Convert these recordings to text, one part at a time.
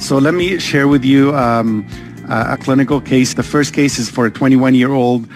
So let me share with you a clinical case. The first case is for a 21-year-old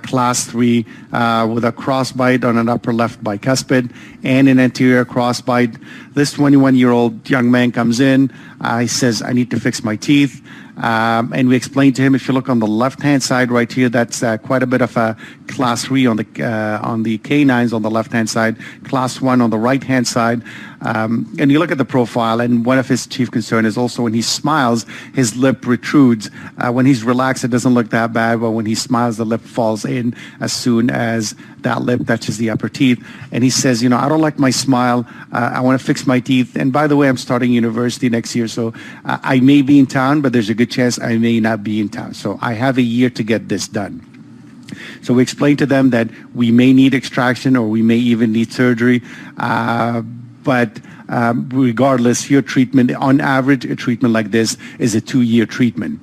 class 3 with a crossbite on an upper left bicuspid and an anterior crossbite. This 21-year-old young man comes in. He says, I need to fix my teeth. And we explained to him, if you look on the left-hand side right here, that's quite a bit of a class 3 on the canines on the left-hand side, class 1 on the right-hand side. And you look at the profile, and one of his chief concern is also when he smiles, his lip protrudes. When he's relaxed, it doesn't look that bad, but when he smiles, the lip falls in as soon as that lip touches the upper teeth. And he says, you know, I don't like my smile. I want to fix my teeth. And by the way, I'm starting university next year, so I may be in town, but there's a good chance I may not be in town. So I have a year to get this done. So we explained to them that we may need extraction or we may even need surgery. But regardless, your treatment, on average, a treatment like this is a 2-year treatment.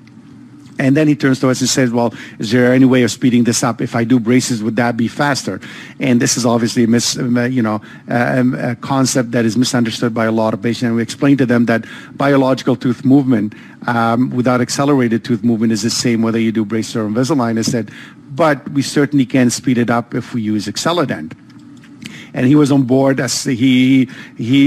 And then he turns to us and says, well, is there any way of speeding this up? If I do braces, would that be faster? And this is obviously a concept that is misunderstood by a lot of patients. And we explained to them that biological tooth movement without accelerated tooth movement is the same whether you do braces or Invisalign. I said, but we certainly can speed it up if we use AcceleDent. And he was on board. As he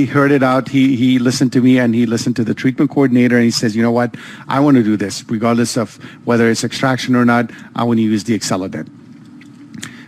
heard it out. He listened to me and he listened to the treatment coordinator, and he says, you know what, I want to do this regardless of whether it's extraction or not. I want to use the AcceleDent.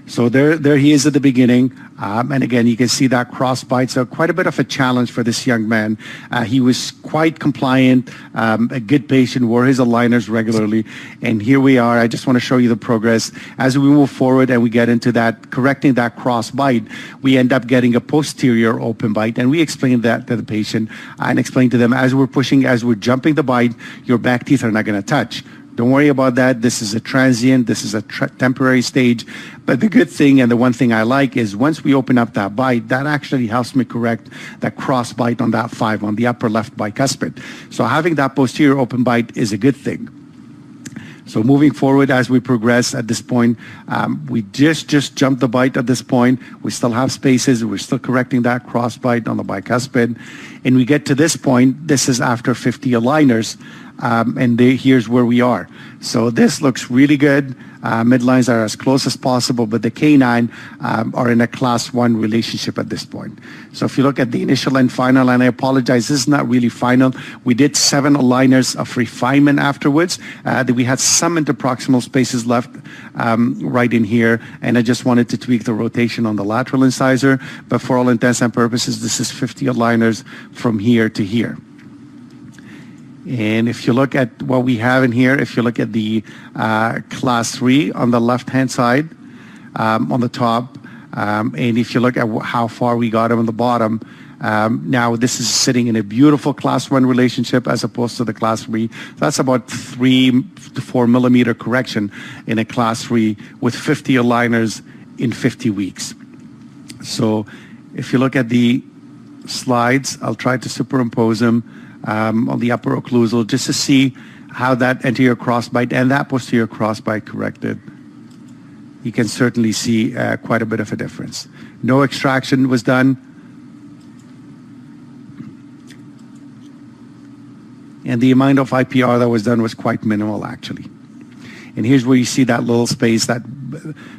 So there he is at the beginning. And again, you can see that crossbite. So quite a bit of a challenge for this young man. He was quite compliant, a good patient, wore his aligners regularly. And here we are. I just want to show you the progress. As we move forward and we get into that, correcting that crossbite, we end up getting a posterior open bite. And we explained that to the patient and explained to them, as we're pushing, as we're jumping the bite, your back teeth are not going to touch. Don't worry about that. This is a transient. This is a temporary stage. But the good thing, and the one thing I like, is once we open up that bite, that actually helps me correct that cross bite on that 5 on the upper left bicuspid. So having that posterior open bite is a good thing. So moving forward as we progress at this point, we just jumped the bite at this point. We still have spaces. We're still correcting that cross bite on the bicuspid. And we get to this point, this is after 50 aligners. And here's where we are. So this looks really good. Midlines are as close as possible, but the canine are in a class 1 relationship at this point. So if you look at the initial and final, and I apologize, this is not really final. We did 7 aligners of refinement afterwards. We had some interproximal spaces left right in here, and I just wanted to tweak the rotation on the lateral incisor. But for all intents and purposes, this is 50 aligners from here to here. And if you look at what we have in here, if you look at the class 3 on the left-hand side, on the top, and if you look at how far we got on the bottom, now this is sitting in a beautiful class 1 relationship as opposed to the class 3. That's about 3 to 4 millimeter correction in a class 3 with 50 aligners in 50 weeks. So if you look at the slides, I'll try to superimpose them on the upper occlusal just to see how that anterior crossbite and that posterior crossbite corrected. You can certainly see quite a bit of a difference. No extraction was done. And the amount of IPR that was done was quite minimal, actually. And here's where you see that little space that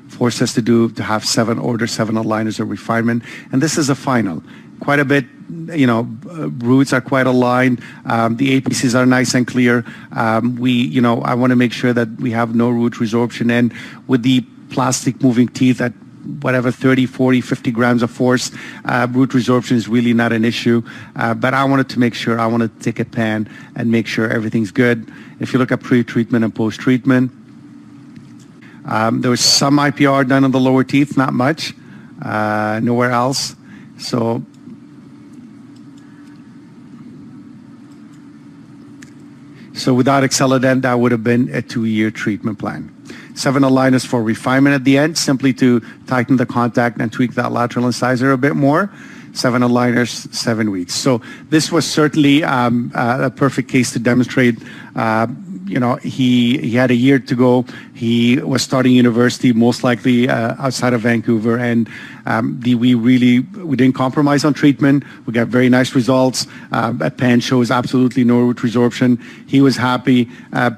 forced us to have 7 aligners of refinement. And this is a final. Quite a bit, roots are quite aligned. The apices are nice and clear. I want to make sure that we have no root resorption. And with the plastic moving teeth at whatever 30, 40, 50 grams of force, root resorption is really not an issue. But I wanted to make sure, I want to take a pan and make sure everything's good. If you look at pre-treatment and post-treatment, there was some IPR done on the lower teeth, not much, nowhere else. So without AcceleDent, that would have been a 2-year treatment plan. 7 aligners for refinement at the end, simply to tighten the contact and tweak that lateral incisor a bit more. 7 aligners, 7 weeks. So this was certainly a perfect case to demonstrate he had a year to go. He was starting university, most likely outside of Vancouver, and we didn't compromise on treatment. We got very nice results. A pen shows absolutely no root resorption. He was happy.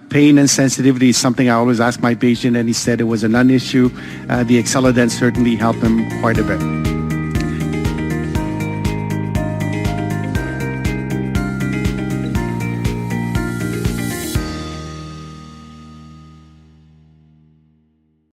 Pain and sensitivity is something I always ask my patient, and he said it was a non-issue. The AcceleDent certainly helped him quite a bit.